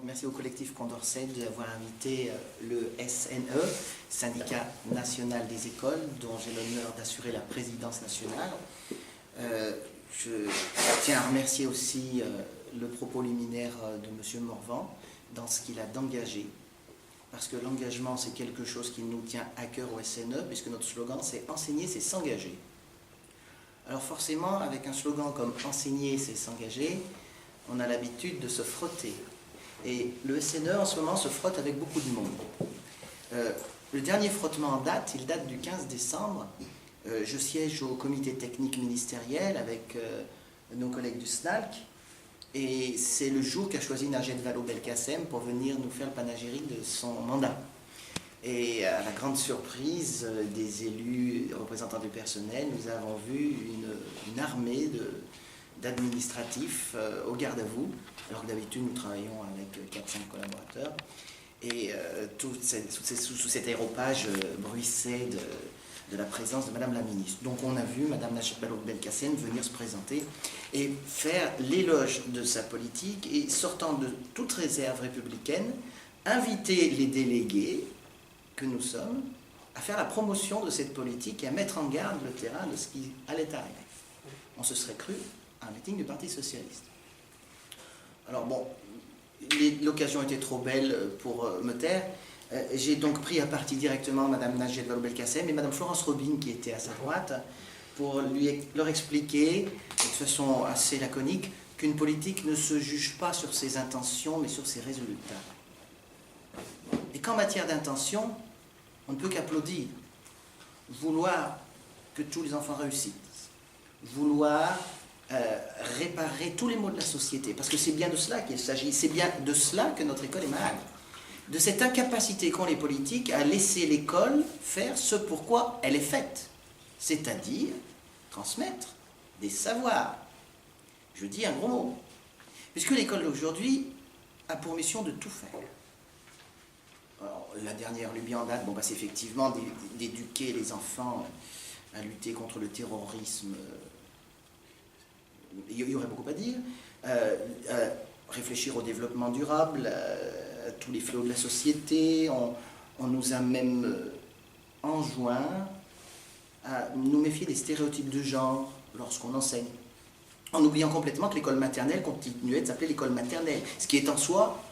Merci au collectif Condorcet d'avoir invité le SNE, Syndicat national des écoles, dont j'ai l'honneur d'assurer la présidence nationale. Je tiens à remercier aussi le propos liminaire de M. Morvan dans ce qu'il a d'engagé, parce que l'engagement, c'est quelque chose qui nous tient à cœur au SNE, puisque notre slogan, c'est « Enseigner, c'est s'engager ». Alors forcément, avec un slogan comme « Enseigner, c'est s'engager », on a l'habitude de se frotter. Et le SNE, en ce moment, se frotte avec beaucoup de monde. Le dernier frottement en date, il date du 15 décembre. Je siège au comité technique ministériel avec nos collègues du SNALC. Et c'est le jour qu'a choisi Najat Vallaud-Belkacem pour venir nous faire le panégyrique de son mandat. Et à la grande surprise des élus représentants du personnel, nous avons vu une armée d'administratifs au garde à vous, alors que d'habitude nous travaillons avec 4-5 collaborateurs. Et sous cet aéropage bruissait de la présence de Madame la ministre. Donc on a vu Madame Najat Vallaud-Belkacem venir se présenter et faire l'éloge de sa politique et, sortant de toute réserve républicaine, inviter les délégués que nous sommes à faire la promotion de cette politique et à mettre en garde le terrain de ce qui allait arriver. On se serait cru à un meeting du Parti socialiste. Alors bon, l'occasion était trop belle pour me taire. J'ai donc pris à partie directement Mme Najat Vallaud-Belkacem et Mme Florence Robine, qui était à sa droite, pour leur expliquer, de façon assez laconique, qu'une politique ne se juge pas sur ses intentions, mais sur ses résultats. Et qu'en matière d'intention, on ne peut qu'applaudir. Vouloir que tous les enfants réussissent. Vouloir réparer tous les maux de la société. Parce que c'est bien de cela qu'il s'agit. C'est bien de cela que notre école est malade. De cette incapacité qu'ont les politiques à laisser l'école faire ce pourquoi elle est faite. C'est-à-dire transmettre des savoirs. Je dis un gros mot. Puisque l'école d'aujourd'hui a pour mission de tout faire. Alors, la dernière lubie en date, c'est effectivement d'éduquer les enfants à lutter contre le terrorisme. Il y aurait beaucoup à dire. Réfléchir au développement durable, à tous les fléaux de la société. On nous a même enjoint à nous méfier des stéréotypes de genre lorsqu'on enseigne. En oubliant complètement que l'école maternelle continuait de s'appeler l'école maternelle, ce qui est en soi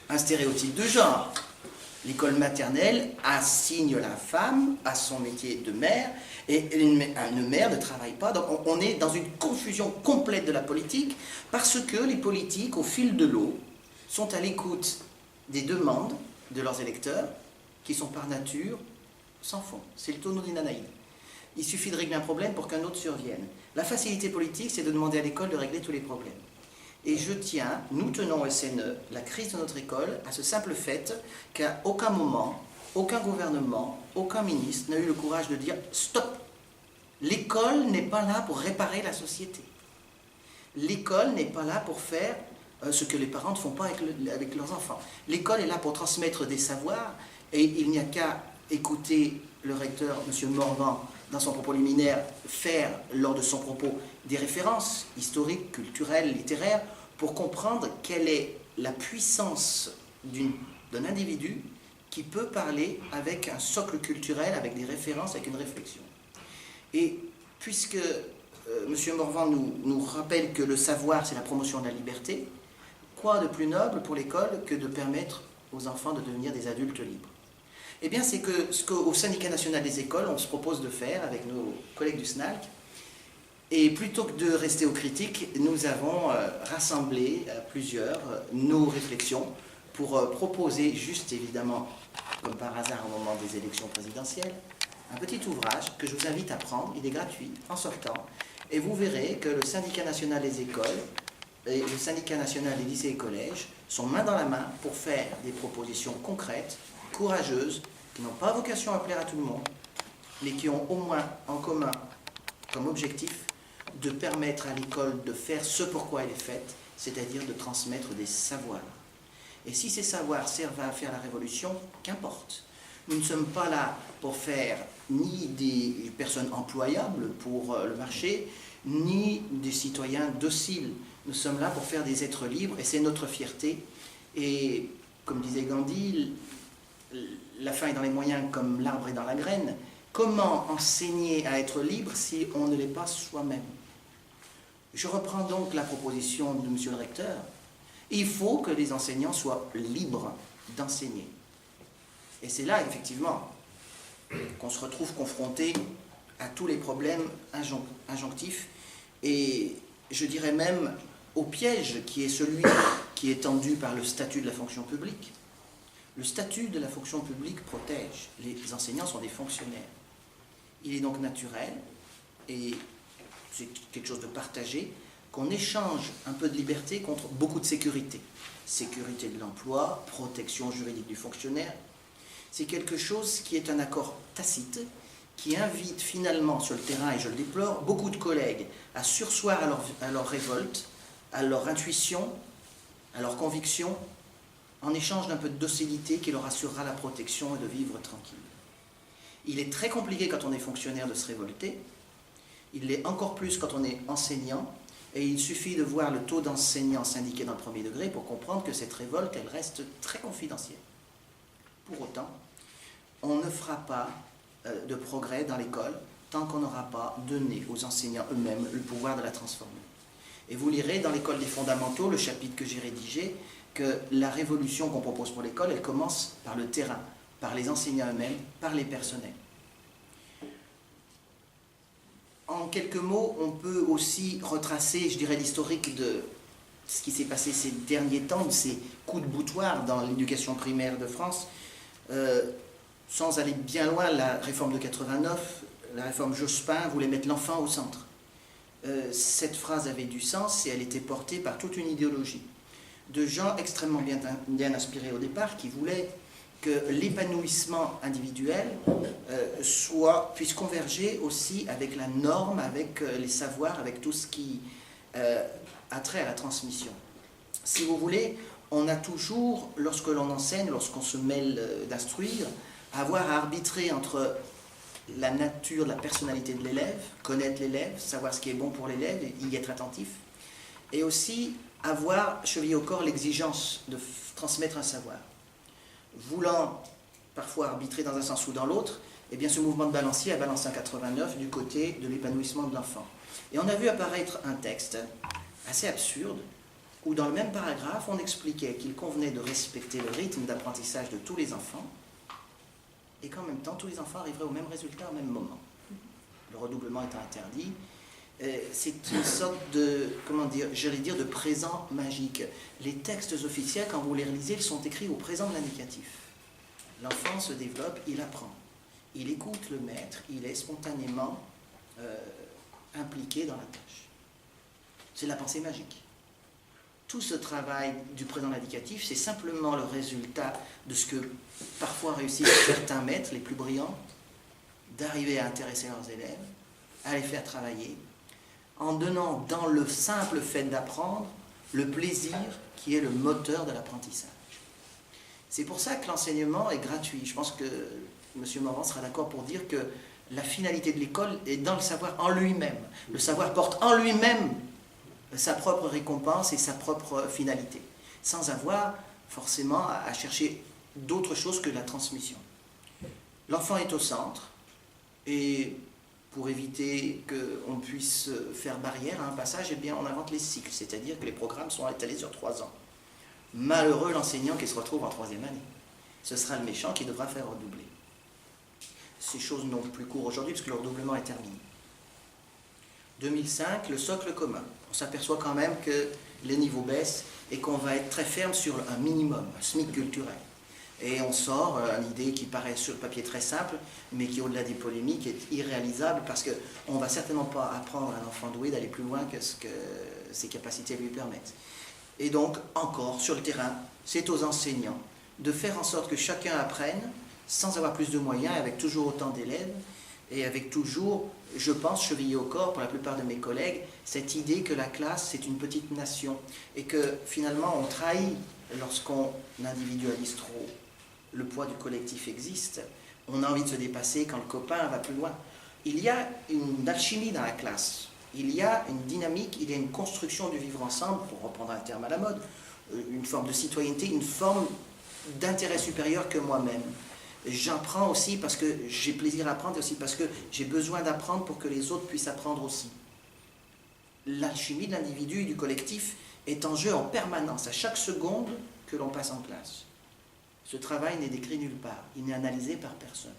un stéréotype de genre. L'école maternelle assigne la femme à son métier de mère, et une mère ne travaille pas. Donc on est dans une confusion complète de la politique, parce que les politiques, au fil de l'eau, sont à l'écoute des demandes de leurs électeurs, qui sont par nature sans fond. C'est le tonneau d'une Danaïde. Il suffit de régler un problème pour qu'un autre survienne. La facilité politique, c'est de demander à l'école de régler tous les problèmes. Et nous tenons au SNE, la crise de notre école, à ce simple fait qu'à aucun moment, aucun gouvernement, aucun ministre n'a eu le courage de dire « Stop ! L'école n'est pas là pour réparer la société. L'école n'est pas là pour faire ce que les parents ne font pas avec leurs enfants. L'école est là pour transmettre des savoirs, et il n'y a qu'à écouter le recteur, M. Morvan, dans son propos liminaire, faire, lors de son propos, des références historiques, culturelles, littéraires, pour comprendre quelle est la puissance d'un individu qui peut parler avec un socle culturel, avec des références, avec une réflexion. Et puisque M. Morvan nous rappelle que le savoir, c'est la promotion de la liberté, quoi de plus noble pour l'école que de permettre aux enfants de devenir des adultes libres? Eh bien, c'est ce qu'au Syndicat national des écoles, on se propose de faire avec nos collègues du SNALC. Et plutôt que de rester aux critiques, nous avons rassemblé plusieurs nos réflexions pour proposer, juste évidemment, comme par hasard au moment des élections présidentielles, un petit ouvrage que je vous invite à prendre. Il est gratuit en sortant. Et vous verrez que le Syndicat national des écoles et le Syndicat national des lycées et collèges sont main dans la main pour faire des propositions concrètes, courageuses, qui n'ont pas vocation à plaire à tout le monde, mais qui ont au moins en commun comme objectif de permettre à l'école de faire ce pourquoi elle est faite, c'est-à-dire de transmettre des savoirs. Et si ces savoirs servent à faire la révolution, qu'importe. Nous ne sommes pas là pour faire ni des personnes employables pour le marché, ni des citoyens dociles. Nous sommes là pour faire des êtres libres, et c'est notre fierté. Et comme disait Gandhi, la fin est dans les moyens comme l'arbre est dans la graine. Comment enseigner à être libre si on ne l'est pas soi-même? Je reprends donc la proposition de monsieur le recteur. Il faut que les enseignants soient libres d'enseigner. Et c'est là, effectivement, qu'on se retrouve confronté à tous les problèmes injonctifs et je dirais même au piège qui est celui qui est tendu par le statut de la fonction publique. Le statut de la fonction publique protège. Les enseignants sont des fonctionnaires. Il est donc naturel, et c'est quelque chose de partagé, qu'on échange un peu de liberté contre beaucoup de sécurité. Sécurité de l'emploi, protection juridique du fonctionnaire. C'est quelque chose qui est un accord tacite, qui invite finalement sur le terrain, et je le déplore, beaucoup de collègues à surseoir à leur révolte, à leur intuition, à leur conviction, en échange d'un peu de docilité qui leur assurera la protection et de vivre tranquille. Il est très compliqué quand on est fonctionnaire de se révolter, il l'est encore plus quand on est enseignant, et il suffit de voir le taux d'enseignants syndiqués dans le premier degré pour comprendre que cette révolte, elle reste très confidentielle. Pour autant, on ne fera pas de progrès dans l'école tant qu'on n'aura pas donné aux enseignants eux-mêmes le pouvoir de la transformer. Et vous lirez dans l'école des fondamentaux, le chapitre que j'ai rédigé, que la révolution qu'on propose pour l'école, elle commence par le terrain, par les enseignants eux-mêmes, par les personnels. En quelques mots, on peut aussi retracer, je dirais, l'historique de ce qui s'est passé ces derniers temps, de ces coups de boutoir dans l'éducation primaire de France. Sans aller bien loin, la réforme de 89, la réforme Jospin voulait mettre l'enfant au centre. Cette phrase avait du sens et elle était portée par toute une idéologie de gens extrêmement bien inspirés au départ qui voulaient que l'épanouissement individuel puisse converger aussi avec la norme, avec les savoirs, avec tout ce qui a trait à la transmission. Si vous voulez, on a toujours, lorsque l'on enseigne, lorsqu'on se mêle d'instruire, avoir à arbitrer entre la nature, la personnalité de l'élève, connaître l'élève, savoir ce qui est bon pour l'élève, y être attentif, et aussi avoir chevillé au corps l'exigence de transmettre un savoir. Voulant parfois arbitrer dans un sens ou dans l'autre, eh bien ce mouvement de balancier a balancé en 89 du côté de l'épanouissement de l'enfant. Et on a vu apparaître un texte assez absurde, où dans le même paragraphe, on expliquait qu'il convenait de respecter le rythme d'apprentissage de tous les enfants, et qu'en même temps, tous les enfants arriveraient au même résultat au même moment. Le redoublement étant interdit, c'est une sorte de, comment dire, j'allais dire de présent magique. Les textes officiels, quand vous les relisez, ils sont écrits au présent de l'indicatif. L'enfant se développe, il apprend. Il écoute le maître, il est spontanément impliqué dans la tâche. C'est la pensée magique. Tout ce travail du présent indicatif, c'est simplement le résultat de ce que parfois réussissent certains maîtres, les plus brillants, d'arriver à intéresser leurs élèves, à les faire travailler, en donnant dans le simple fait d'apprendre le plaisir qui est le moteur de l'apprentissage. C'est pour ça que l'enseignement est gratuit. Je pense que M. Morvan sera d'accord pour dire que la finalité de l'école est dans le savoir en lui-même. Le savoir porte en lui-même sa propre récompense et sa propre finalité, sans avoir forcément à chercher d'autre chose que la transmission. L'enfant est au centre, et pour éviter qu'on puisse faire barrière à un passage, eh bien on invente les cycles, c'est-à-dire que les programmes sont étalés sur 3 ans. Malheureux l'enseignant qui se retrouve en 3e année. Ce sera le méchant qui devra faire redoubler. Ces choses n'ont plus cours aujourd'hui puisque le redoublement est terminé. 2005, le socle commun. On s'aperçoit quand même que les niveaux baissent et qu'on va être très ferme sur un minimum, un SMIC culturel. Et on sort une idée qui paraît sur le papier très simple, mais qui, au-delà des polémiques, est irréalisable parce qu'on ne va certainement pas apprendre à un enfant doué d'aller plus loin que ce que ses capacités lui permettent. Et donc, encore, sur le terrain, c'est aux enseignants de faire en sorte que chacun apprenne sans avoir plus de moyens, avec toujours autant d'élèves, et avec toujours, je pense, chevillé au corps pour la plupart de mes collègues, cette idée que la classe, c'est une petite nation, et que finalement, on trahit lorsqu'on individualise trop. Le poids du collectif existe, on a envie de se dépasser quand le copain va plus loin. Il y a une alchimie dans la classe, il y a une dynamique, il y a une construction du vivre ensemble, pour reprendre un terme à la mode. une forme de citoyenneté, une forme d'intérêt supérieur que moi-même. J'apprends aussi parce que j'ai plaisir à apprendre et aussi parce que j'ai besoin d'apprendre pour que les autres puissent apprendre aussi. L'alchimie de l'individu et du collectif est en jeu en permanence, à chaque seconde que l'on passe en classe. Ce travail n'est décrit nulle part, il n'est analysé par personne.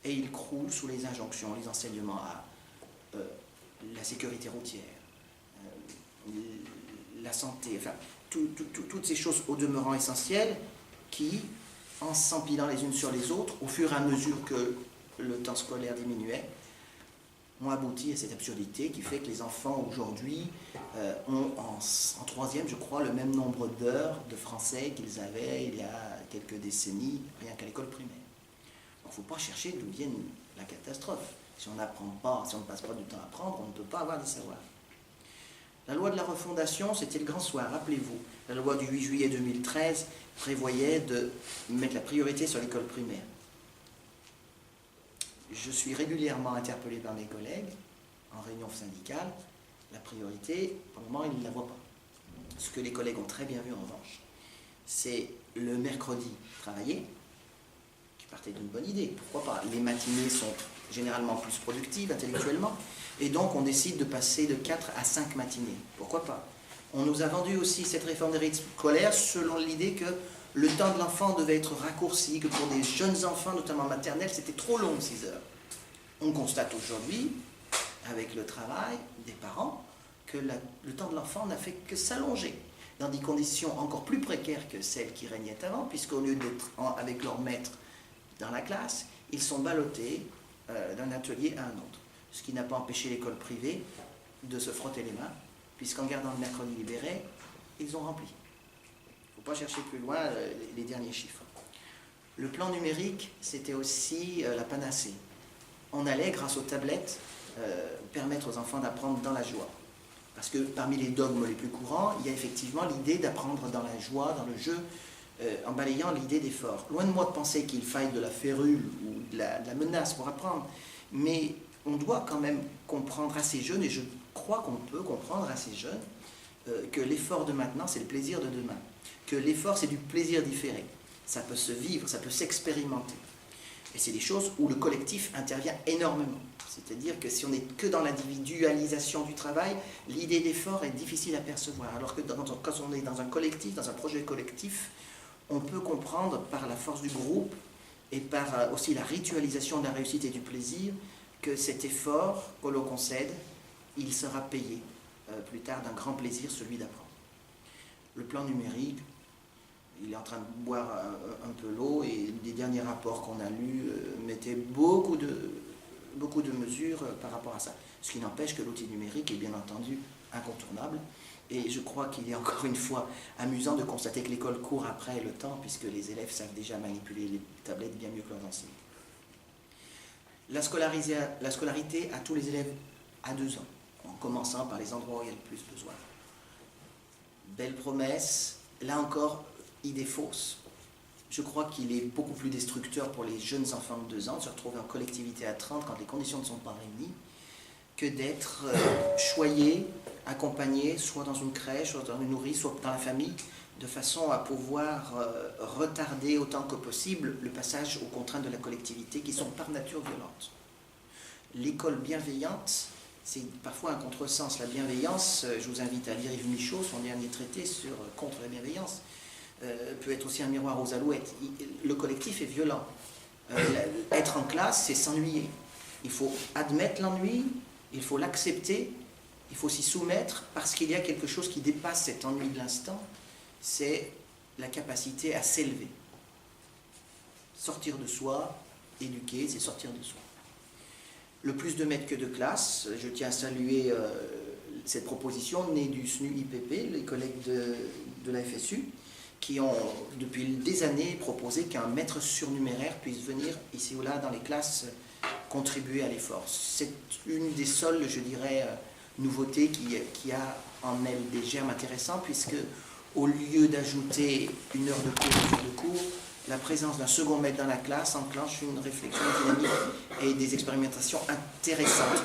Et il croule sous les injonctions, les enseignements à la sécurité routière, la santé, enfin, toutes ces choses au demeurant essentielles qui, en s'empilant les unes sur les autres, au fur et à mesure que le temps scolaire diminuait, ont abouti à cette absurdité qui fait que les enfants aujourd'hui ont en troisième, je crois, le même nombre d'heures de français qu'ils avaient il y a quelques décennies, rien qu'à l'école primaire. Il ne faut pas chercher d'où vient la catastrophe. Si on n'apprend pas, si on ne passe pas du temps à apprendre, on ne peut pas avoir des savoirs. La loi de la refondation, c'était le grand soir, rappelez-vous. La loi du 8 juillet 2013 prévoyait de mettre la priorité sur l'école primaire. Je suis régulièrement interpellé par mes collègues en réunion syndicale. La priorité, pour le moment, ils ne la voient pas. Ce que les collègues ont très bien vu en revanche, c'est le mercredi travailler, qui partait d'une bonne idée. Pourquoi pas? Les matinées sont généralement plus productives intellectuellement, et donc on décide de passer de 4 à 5 matinées. Pourquoi pas? On nous a vendu aussi cette réforme des rythmes scolaires selon l'idée que le temps de l'enfant devait être raccourci, que pour des jeunes enfants, notamment maternels, c'était trop long, 6 heures. On constate aujourd'hui, avec le travail des parents, que le temps de l'enfant n'a fait que s'allonger, dans des conditions encore plus précaires que celles qui régnaient avant, puisqu'au lieu d'être avec leur maître dans la classe, ils sont ballottés d'un atelier à un autre. Ce qui n'a pas empêché l'école privée de se frotter les mains, puisqu'en gardant le mercredi libéré, ils ont rempli. Il ne faut pas chercher plus loin les derniers chiffres. Le plan numérique, c'était aussi la panacée. On allait, grâce aux tablettes, permettre aux enfants d'apprendre dans la joie. Parce que parmi les dogmes les plus courants, il y a effectivement l'idée d'apprendre dans la joie, dans le jeu, en balayant l'idée d'effort. Loin de moi de penser qu'il faille de la férule ou de la menace pour apprendre, mais on doit quand même comprendre assez jeune, et je crois qu'on peut comprendre assez jeune, que l'effort de maintenant, c'est le plaisir de demain. Que l'effort, c'est du plaisir différé. Ça peut se vivre, ça peut s'expérimenter. Et c'est des choses où le collectif intervient énormément. C'est-à-dire que si on n'est que dans l'individualisation du travail, l'idée d'effort est difficile à percevoir. Alors que quand on est dans un collectif, dans un projet collectif, on peut comprendre par la force du groupe et par aussi la ritualisation de la réussite et du plaisir que cet effort que l'on concède, il sera payé plus tard d'un grand plaisir, celui d'apprendre. Le plan numérique, il est en train de boire un peu l'eau, et les derniers rapports qu'on a lus mettaient beaucoup de mesures par rapport à ça. Ce qui n'empêche que l'outil numérique est bien entendu incontournable. Et je crois qu'il est encore une fois amusant de constater que l'école court après le temps, puisque les élèves savent déjà manipuler les tablettes bien mieux que leurs enseignants. La scolarité à tous les élèves à 2 ans, en commençant par les endroits où il y a le plus besoin. Belle promesse, là encore, idée fausse. Je crois qu'il est beaucoup plus destructeur pour les jeunes enfants de 2 ans de se retrouver en collectivité à 30 quand les conditions ne sont pas réunies, que d'être choyé, accompagné, soit dans une crèche, soit dans une nourrice, soit dans la famille, de façon à pouvoir retarder autant que possible le passage aux contraintes de la collectivité qui sont par nature violentes. L'école bienveillante, c'est parfois un contresens. La bienveillance, je vous invite à lire Yves Michaud, son dernier traité contre la bienveillance, peut être aussi un miroir aux alouettes. Le collectif est violent. Être en classe, c'est s'ennuyer. Il faut admettre l'ennui, il faut l'accepter, il faut s'y soumettre, parce qu'il y a quelque chose qui dépasse cet ennui de l'instant, c'est la capacité à s'élever. Sortir de soi, éduquer, c'est sortir de soi. Le plus de maîtres que de classe, je tiens à saluer cette proposition née du SNU-IPP, les collègues de la FSU, qui ont depuis des années proposé qu'un maître surnuméraire puisse venir ici ou là dans les classes contribuer à l'effort. C'est une des seules, je dirais, nouveautés qui a en elle des germes intéressants, puisque au lieu d'ajouter une heure de cours, la présence d'un second maître dans la classe enclenche une réflexion dynamique et des expérimentations intéressantes,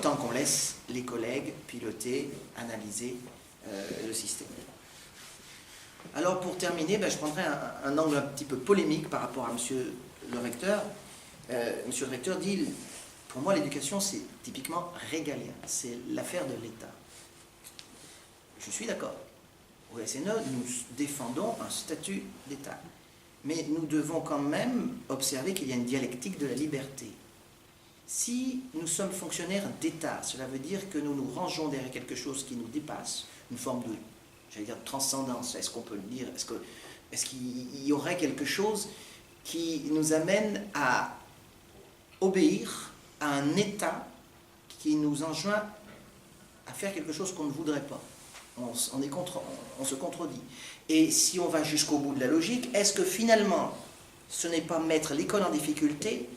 tant qu'on laisse les collègues piloter, analyser le système. Alors pour terminer, je prendrai un angle un petit peu polémique par rapport à monsieur le recteur. Monsieur le recteur dit, pour moi l'éducation c'est typiquement régalien, c'est l'affaire de l'État. Je suis d'accord. Au SNE, nous défendons un statut d'État. Mais nous devons quand même observer qu'il y a une dialectique de la liberté. Si nous sommes fonctionnaires d'État, cela veut dire que nous nous rangeons derrière quelque chose qui nous dépasse, une forme de, j'allais dire, de transcendance. Est-ce qu'on peut le dire? Est-ce qu'il y aurait quelque chose qui nous amène à obéir à un État qui nous enjoint à faire quelque chose qu'on ne voudrait pas? On se contredit. Et si on va jusqu'au bout de la logique, est-ce que finalement, ce n'est pas mettre l'école en difficulté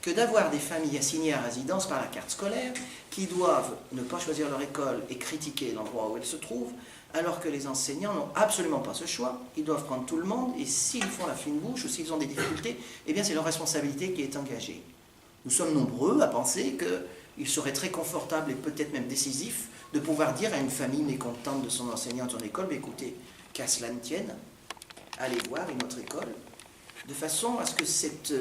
que d'avoir des familles assignées à résidence par la carte scolaire qui doivent ne pas choisir leur école et critiquer l'endroit où elle se trouve, alors que les enseignants n'ont absolument pas ce choix, ils doivent prendre tout le monde, et s'ils font la fine bouche ou s'ils ont des difficultés, eh bien c'est leur responsabilité qui est engagée. Nous sommes nombreux à penser qu'il serait très confortable et peut-être même décisif de pouvoir dire à une famille mécontente de son enseignant de son école, mais écoutez, qu'à cela ne tienne, allez voir une autre école, de façon à ce que cette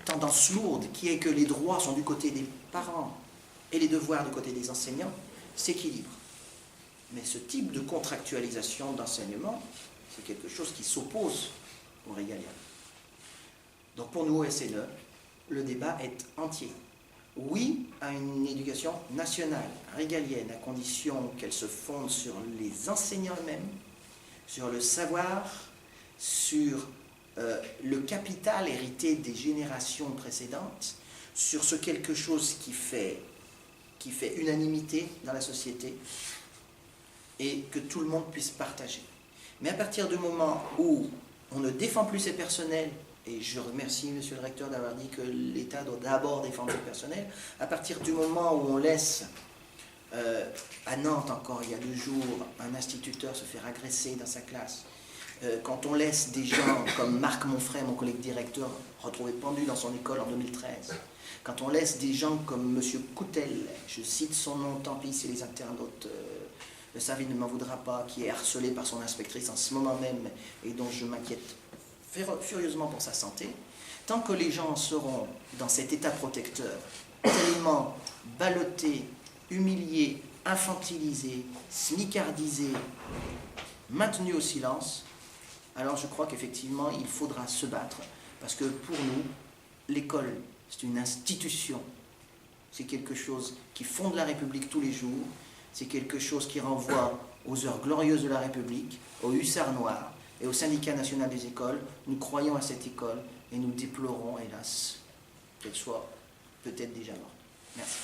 tendance lourde qui est que les droits sont du côté des parents et les devoirs du côté des enseignants s'équilibre. Mais ce type de contractualisation d'enseignement, c'est quelque chose qui s'oppose au régalien. Donc pour nous au SNE, le débat est entier. Oui à une éducation nationale, régalienne, à condition qu'elle se fonde sur les enseignants eux-mêmes, sur le savoir, sur le capital hérité des générations précédentes, sur ce quelque chose qui fait unanimité dans la société et que tout le monde puisse partager. Mais à partir du moment où on ne défend plus ses personnels, et je remercie monsieur le recteur d'avoir dit que l'État doit d'abord défendre ses personnels, à partir du moment où on laisse, à Nantes encore il y a 2 jours, un instituteur se faire agresser dans sa classe, quand on laisse des gens comme Marc Monfray, mon collègue directeur, retrouvé pendu dans son école en 2013, quand on laisse des gens comme monsieur Coutel, je cite son nom, tant pis si les internautes le savent, il ne m'en voudra pas, qui est harcelé par son inspectrice en ce moment même et dont je m'inquiète furieusement pour sa santé, tant que les gens seront dans cet état protecteur, tellement ballottés, humiliés, infantilisés, smicardisés, maintenus au silence, alors je crois qu'effectivement il faudra se battre, parce que pour nous, l'école, c'est une institution, c'est quelque chose qui fonde la République tous les jours, c'est quelque chose qui renvoie aux heures glorieuses de la République, aux hussards noirs et au syndicat national des écoles. Nous croyons à cette école et nous déplorons, hélas, qu'elle soit peut-être déjà morte. Merci.